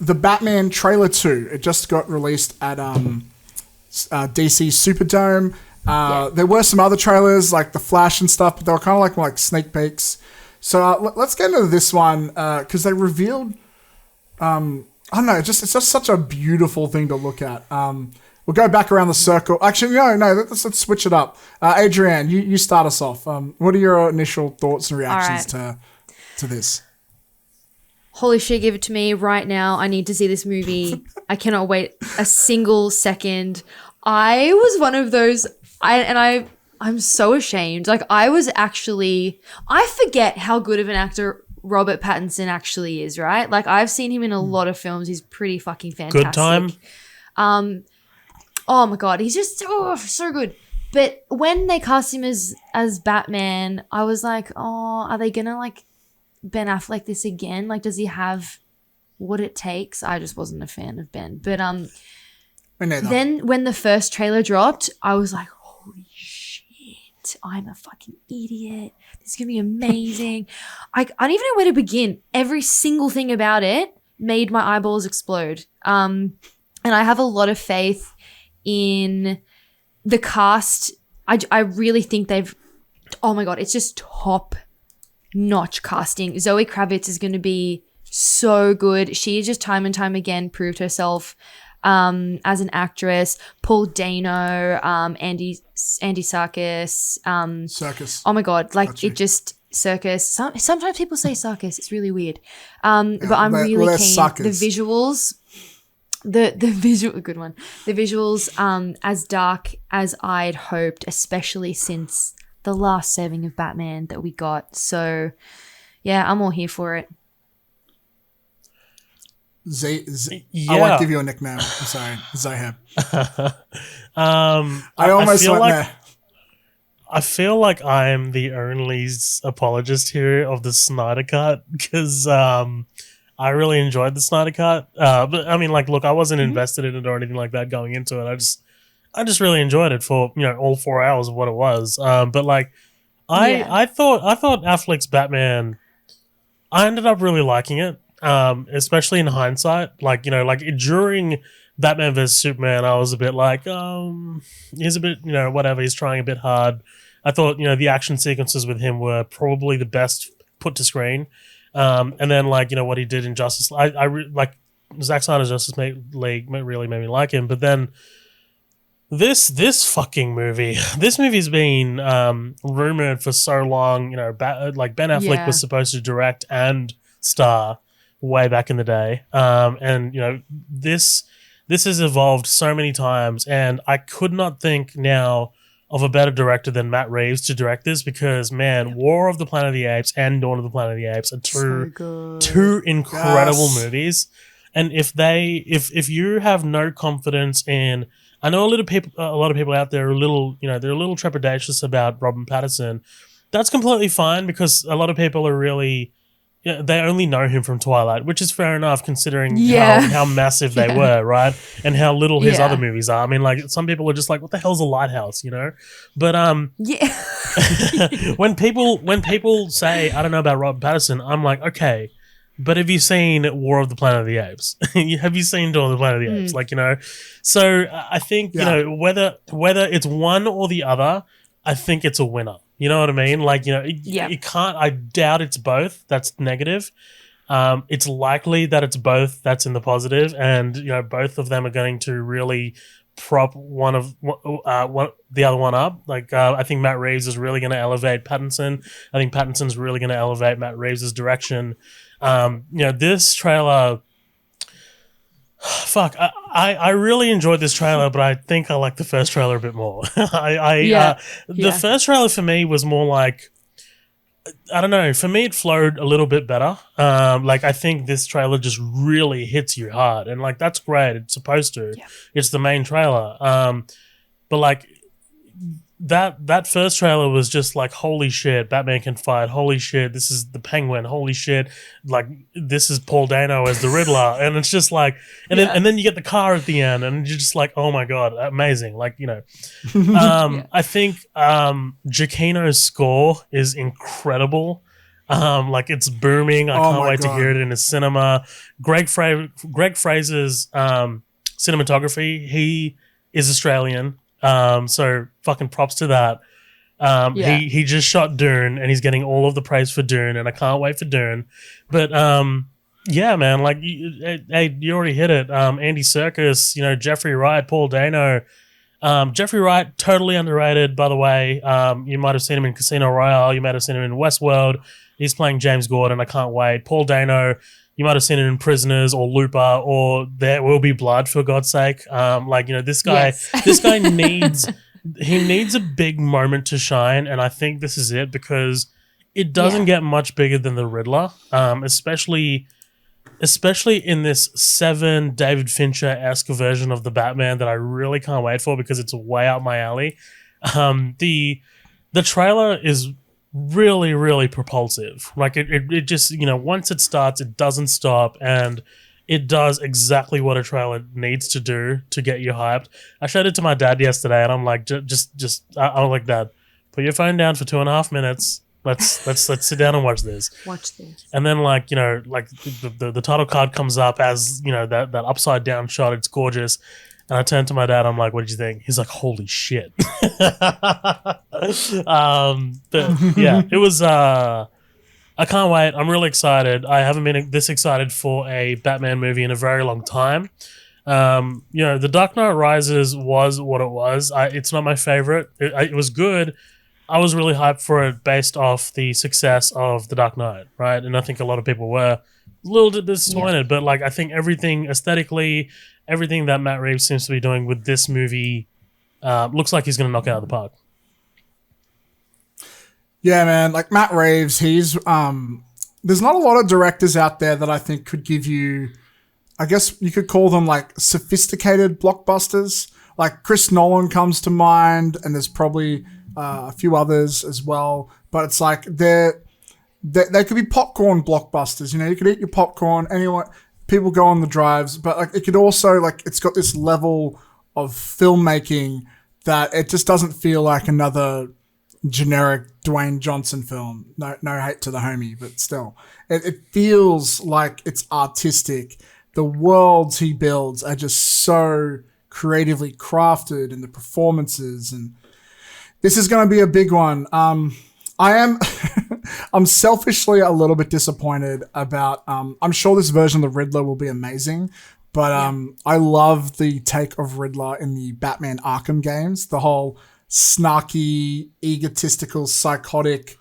the Batman trailer 2, it just got released at DC Superdome. There were some other trailers like The Flash and stuff, but they were kind of like sneak peeks. So let's get into this one because they revealed. I don't know. It's just such a beautiful thing to look at. We'll go back around the circle. Actually, no. Let's switch it up. Adrienne, you start us off. What are your initial thoughts and reactions to this? Holy shit, give it to me right now. I need to see this movie. I cannot wait a single second. I was one of those, I'm so ashamed. Like, I forget how good of an actor Robert Pattinson actually is, right? Like, I've seen him in a lot of films. He's pretty fucking fantastic. Good Time. Oh my God, he's just so good. But when they cast him as Batman, I was like, oh, are they gonna like Ben Affleck this again? Like, does he have what it takes? I just wasn't a fan of Ben. But then when the first trailer dropped, I was like, holy shit, I'm a fucking idiot. This is gonna be amazing. I don't even know where to begin. Every single thing about it made my eyeballs explode. And I have a lot of faith in the cast. I really think oh my God, it's just top notch casting. Zoe Kravitz is going to be so good. She just time and time again proved herself as an actress. Paul Dano, Andy Serkis. Circus. Oh my God, like it just Circus. Sometimes people say Circus. It's really weird. But I'm really keen. Suckers. The visuals. The visual, good one. The visuals, as dark as I'd hoped, especially since the last serving of Batman that we got. So, yeah, I'm all here for it. I won't give you a nickname. I'm sorry, Zahab. I almost went there. I feel like I'm the only apologist here of the Snyder Cut because I really enjoyed the Snyder Cut. But I mean, like, look, I wasn't invested in it or anything like that going into it. I just really enjoyed it for, all 4 hours of what it was. But like, I thought Affleck's Batman, I ended up really liking it. Especially in hindsight, like during Batman vs Superman, I was a bit like, he's a bit, whatever. He's trying a bit hard. I thought, the action sequences with him were probably the best put to screen. And then what he did in Justice, like Zack Snyder's Justice League really made me like him. But then this fucking movie, this movie's been rumored for so long. Ben Affleck was supposed to direct and star way back in the day, and this has evolved so many times, and I could not think now of a better director than Matt Reeves to direct this because, man, War of the Planet of the Apes and Dawn of the Planet of the Apes are two incredible movies. And if you have no confidence in, I know a lot of people out there are they're a little trepidatious about Robert Pattinson. That's completely fine because a lot of people are really, they only know him from Twilight, which is fair enough considering how massive they were, right? And how little his other movies are. I mean, like, some people are just like, what the hell's a lighthouse, But when people say, I don't know about Robert Pattinson, I'm like, okay, but have you seen War of the Planet of the Apes? Have you seen Dawn of the Planet of the Apes? So I think, whether it's one or the other, I think it's a winner. You know what I mean? Like, it can't, I doubt it's both. That's negative. It's likely that it's both. That's in the positive. And, both of them are going to really prop the other one up. Like, I think Matt Reeves is really going to elevate Pattinson. I think Pattinson's really going to elevate Matt Reeves' direction. This trailer, fuck, I really enjoyed this trailer, but I think I like the first trailer a bit more. The first trailer for me was more like, I don't know, for me it flowed a little bit better. I think this trailer just really hits you hard, and like, that's great. It's supposed to. Yeah. It's the main trailer. But like, that first trailer was just like, holy shit, Batman can fight. Holy shit, this is the Penguin. Holy shit, like, this is Paul Dano as the Riddler. And it's just like, and then you get the car at the end, and you're just like, oh my God, amazing. Like, I think Giacchino's score is incredible. Like it's booming. I Oh can't my wait to God. hear it in the cinema. Greg Fraser's cinematography. He is Australian. So fucking props to that. Yeah. He just shot Dune, and he's getting all of the praise for Dune, and I can't wait for Dune. But yeah, man, like you already hit it. Andy Serkis, Jeffrey Wright, Paul Dano. Jeffrey Wright, totally underrated, by the way. You might have seen him in Casino Royale. You might have seen him in Westworld. He's playing James Gordon. I can't wait. Paul Dano, you might have seen him in Prisoners or Looper or There Will Be Blood, for God's sake. This guy, Yes. this guy needs a big moment to shine, and I think this is it because it doesn't get much bigger than the Riddler, especially in this Seven David Fincher-esque version of the Batman that I really can't wait for because it's way up my alley. The trailer is really, really propulsive. Like it just, once it starts, it doesn't stop, and it does exactly what a trailer needs to do to get you hyped. I showed it to my dad yesterday, and I'm like, I was like, Dad, put your phone down for 2.5 minutes. Let's sit down and watch this. Watch this. And then the title card comes up as that upside down shot. It's gorgeous. And I turned to my dad. I'm like, "What did you think?" He's like, "Holy shit!" But yeah, it was. I can't wait. I'm really excited. I haven't been this excited for a Batman movie in a very long time. The Dark Knight Rises was what it was. It's not my favorite. It was good. I was really hyped for it based off the success of The Dark Knight, right? And I think a lot of people were a little bit disappointed, but I think everything aesthetically, everything that Matt Reeves seems to be doing with this movie looks like he's going to knock it out of the park. Yeah, man. Like Matt Reeves, he's there's not a lot of directors out there that I think could give you, I guess you could call them like sophisticated blockbusters. Like Chris Nolan comes to mind, and there's probably a few others as well. But it's like they could be popcorn blockbusters. You could eat your popcorn. People go on the drives, but it could also it's got this level of filmmaking that it just doesn't feel like another generic Dwayne Johnson film. No hate to the homie, but still, it feels like it's artistic. The worlds he builds are just so creatively crafted, and the performances, and this is going to be a big one. I'm selfishly a little bit disappointed about, I'm sure this version of the Riddler will be amazing, but I love the take of Riddler in the Batman Arkham games, the whole snarky, egotistical, psychotic,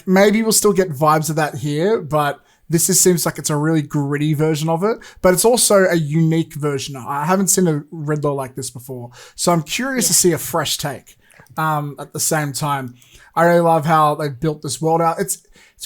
maybe we'll still get vibes of that here, but this seems like it's a really gritty version of it, but it's also a unique version. I haven't seen a Riddler like this before, so I'm curious to see a fresh take. At the same time, I really love how they built this world out. It's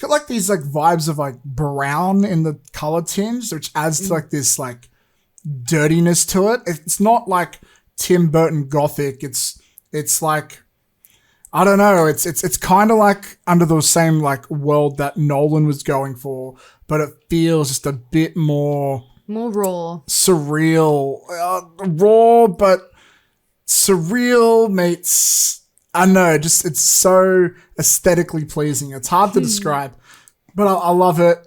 got these vibes of brown in the color tinge, which adds to this dirtiness to it. It's not like Tim Burton gothic. It's I don't know. It's kind of like under the same world that Nolan was going for, but it feels just a bit more raw, surreal, raw, but surreal meets. I know, it's so aesthetically pleasing. It's hard to describe, but I love it.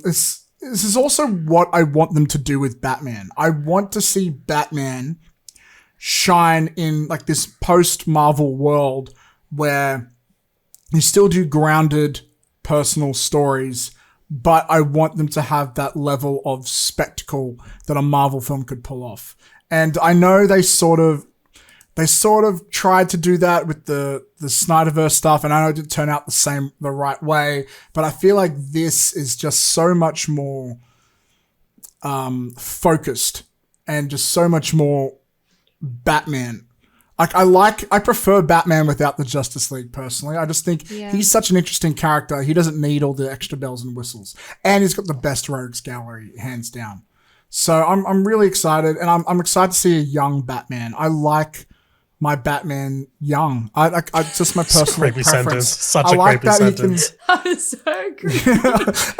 This is also what I want them to do with Batman. I want to see Batman shine in this post-Marvel world where you still do grounded personal stories, but I want them to have that level of spectacle that a Marvel film could pull off. And I know they sort of tried to do that with the Snyderverse stuff, and I know it didn't turn out the right way, but I feel like this is just so much more focused and just so much more Batman. I prefer Batman without the Justice League personally. I just think he's such an interesting character. He doesn't need all the extra bells and whistles, and he's got the best rogues gallery, hands down. So I'm really excited, and I'm excited to see a young Batman. I like my Batman young. I just my personal preference. Such a creepy sentence. That is so creepy.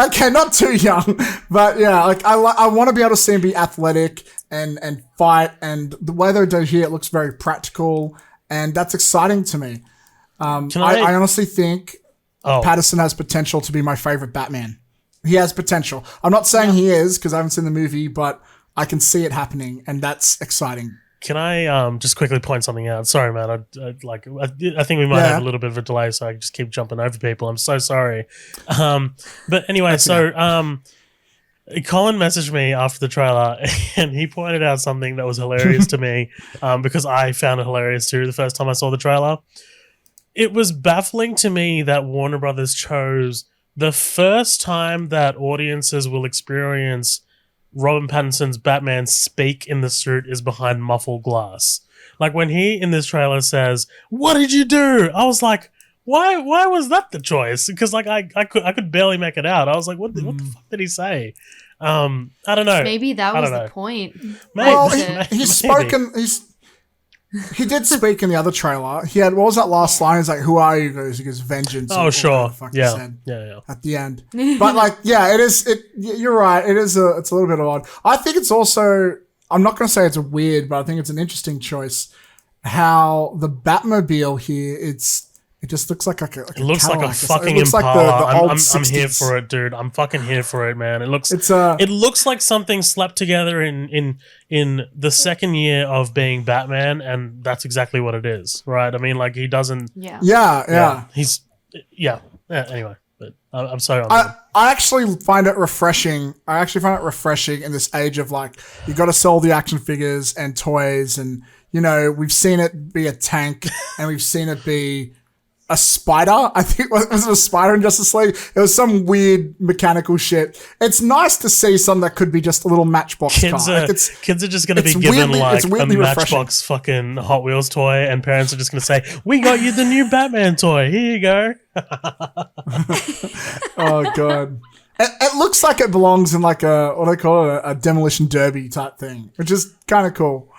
Okay, not too young, but yeah, I want to be able to see him be athletic and fight, and the way they do here, it looks very practical, and that's exciting to me. I honestly think Pattinson has potential to be my favorite Batman. He has potential. I'm not saying he is because I haven't seen the movie, but I can see it happening, and that's exciting. Can I just quickly point something out? Sorry, man. I think we might have a little bit of a delay, so I just keep jumping over people. I'm so sorry. But anyway, Colin messaged me after the trailer, and he pointed out something that was hilarious to me because I found it hilarious too the first time I saw the trailer. It was baffling to me that Warner Brothers chose the first time that audiences will experience Robert Pattinson's Batman speak in the suit is behind muffled glass. Like when he in this trailer says, "What did you do?" I was like, "Why was that the choice?" Because like I could barely make it out. I was like, "What the fuck did he say?" I don't know. Maybe that was the point. Well, he did speak in the other trailer. He had, what was that last line? He's like, "Who are you?" He goes, "Vengeance." Oh, sure. Yeah. At the end. But like, yeah, you're right. It's a little bit odd. I think it's also, I'm not going to say it's weird, but I think it's an interesting choice how the Batmobile here, it just looks like a it looks Cadillac. like a fucking it looks Impala. like the old I'm 60s. here for it, dude. I'm fucking here for it, man. It looks like something slapped together in the second year of being Batman, and that's exactly what it is, right? I mean, like he doesn't. Yeah. He's anyway, but I'm sorry. I actually find it refreshing. In this age of like you got to sell the action figures and toys, and you know we've seen it be a tank, and we've seen it be a spider. I think was it a spider in Justice League? It was some weird mechanical shit. It's nice to see something that could be just a little Matchbox car. Kids are just going to be given like a Matchbox fucking Hot Wheels toy, and parents are just going to say, "We got you the new Batman toy. Here you go." Oh god. It looks like it belongs in like a, what do they call it, a demolition derby type thing, which is kind of cool.